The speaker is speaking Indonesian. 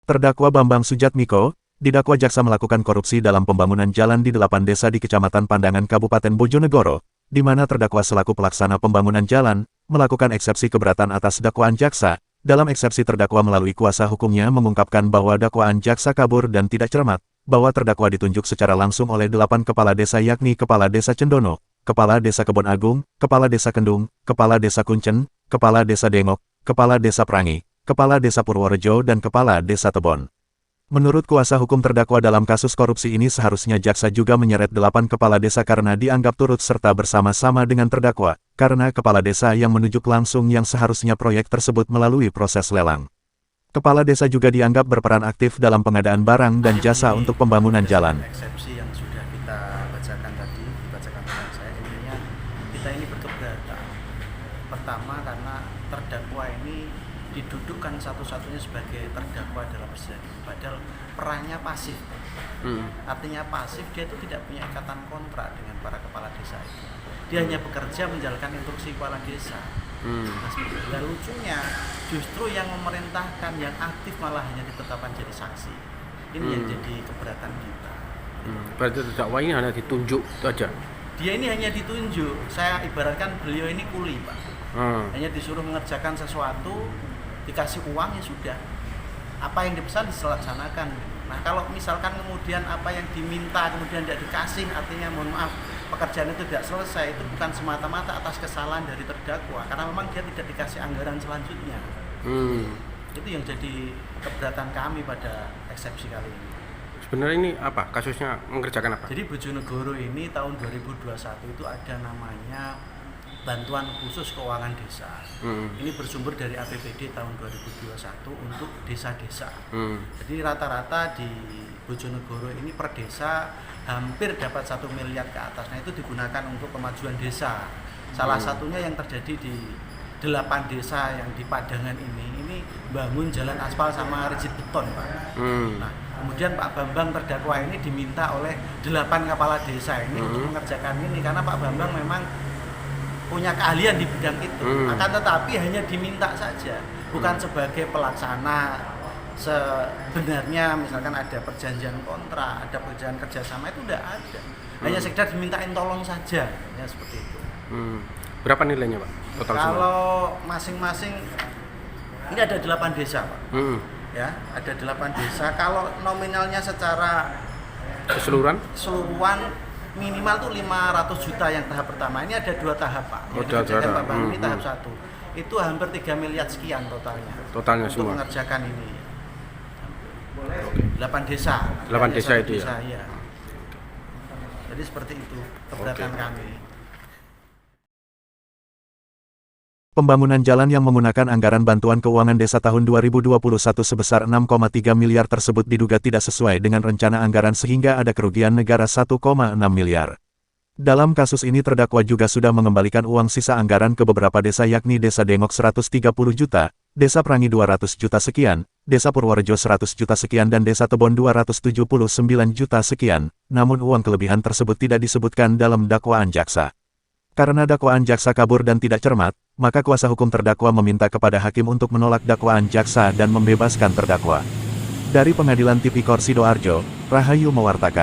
Terdakwa Bambang Sujatmiko, didakwa jaksa melakukan korupsi dalam pembangunan jalan di 8 desa di Kecamatan Pandangan Kabupaten Bojonegoro, di mana terdakwa selaku pelaksana pembangunan jalan, melakukan eksepsi keberatan atas dakwaan jaksa. Dalam eksepsi terdakwa melalui kuasa hukumnya mengungkapkan bahwa dakwaan jaksa kabur dan tidak cermat, bahwa terdakwa ditunjuk secara langsung oleh 8 kepala desa yakni Kepala Desa Cendono, Kepala Desa Kebon Agung, Kepala Desa Kendung, Kepala Desa Kuncen, Kepala Desa Dengok, Kepala Desa Prangi, Kepala Desa Purworejo dan Kepala Desa Tebon. Menurut kuasa hukum terdakwa dalam kasus korupsi ini seharusnya jaksa juga menyeret 8 kepala desa karena dianggap turut serta bersama-sama dengan terdakwa, karena kepala desa yang menunjuk langsung yang seharusnya proyek tersebut melalui proses lelang. Kepala desa juga dianggap berperan aktif dalam pengadaan barang dan jasa untuk pembangunan jalan. Eksepsi yang sudah kita bacakan tadi, dibacakan oleh saya, intinya kita ini berkeberatan. Pertama karena terdakwa ini didudukkan satu-satunya sebagai terdakwa dalam persidangan, padahal perannya pasif. Artinya pasif, dia itu tidak punya ikatan kontrak dengan para kepala desa itu. Dia hanya bekerja menjalankan instruksi kepala desa. Nah, lucunya justru yang memerintahkan, yang aktif malah hanya ditetapkan jadi saksi. Ini yang jadi keberatan kita. Berarti terdakwa ini hanya ditunjuk itu aja? Dia ini hanya ditunjuk. Saya ibaratkan beliau ini kuli, Pak. Hanya disuruh mengerjakan sesuatu, dikasih uang ya sudah, apa yang dipesan dilaksanakan. Nah kalau misalkan kemudian apa yang diminta kemudian tidak dikasih, artinya mohon maaf pekerjaan itu tidak selesai, itu bukan semata-mata atas kesalahan dari terdakwa, karena memang dia tidak dikasih anggaran selanjutnya. Itu yang jadi keberatan kami pada eksepsi kali ini. Sebenarnya ini apa? Kasusnya mengerjakan apa? Jadi Bojonegoro ini tahun 2021 itu ada namanya bantuan khusus keuangan desa. Ini bersumber dari APBD tahun 2021 untuk desa-desa. Jadi rata-rata di Bojonegoro ini per desa hampir dapat 1 miliar ke atas. Nah itu digunakan untuk kemajuan desa. Salah satunya yang terjadi di 8 desa yang di Padangan ini bangun jalan aspal sama rigid beton, Pak. Nah kemudian Pak Bambang terdakwa ini diminta oleh 8 kepala desa ini untuk mengerjakan ini, karena Pak Bambang memang punya keahlian di bidang itu, akan tetapi hanya diminta saja, bukan sebagai pelaksana. Sebenarnya misalkan ada perjanjian kontrak, ada perjanjian kerjasama, itu tidak ada, hanya sekedar dimintain tolong saja, ya seperti itu. Berapa nilainya, Pak? Total kalau masing-masing ini ada 8 desa, Pak. Ya, ada 8 desa. Kalau nominalnya secara keseluruhan minimal tuh 500 juta yang tahap pertama. Ini ada 2 tahap, Pak. Pak Bang, ini tahap 1. Itu hampir 3 miliar sekian totalnya. Totalnya untuk semua mengerjakan ini. 8 desa. 8 desa itu desa, ya. Jadi seperti itu keberatan kami. Pembangunan jalan yang menggunakan anggaran bantuan keuangan desa tahun 2021 sebesar 6,3 miliar tersebut diduga tidak sesuai dengan rencana anggaran sehingga ada kerugian negara 1,6 miliar. Dalam kasus ini terdakwa juga sudah mengembalikan uang sisa anggaran ke beberapa desa yakni Desa Dengok 130 juta, Desa Prangi 200 juta sekian, Desa Purworejo 100 juta sekian dan Desa Tebon 279 juta sekian, namun uang kelebihan tersebut tidak disebutkan dalam dakwaan jaksa. Karena dakwaan jaksa kabur dan tidak cermat, maka kuasa hukum terdakwa meminta kepada hakim untuk menolak dakwaan jaksa dan membebaskan terdakwa. Dari Pengadilan Tipikor Sidoarjo, Rahayu mewartakan.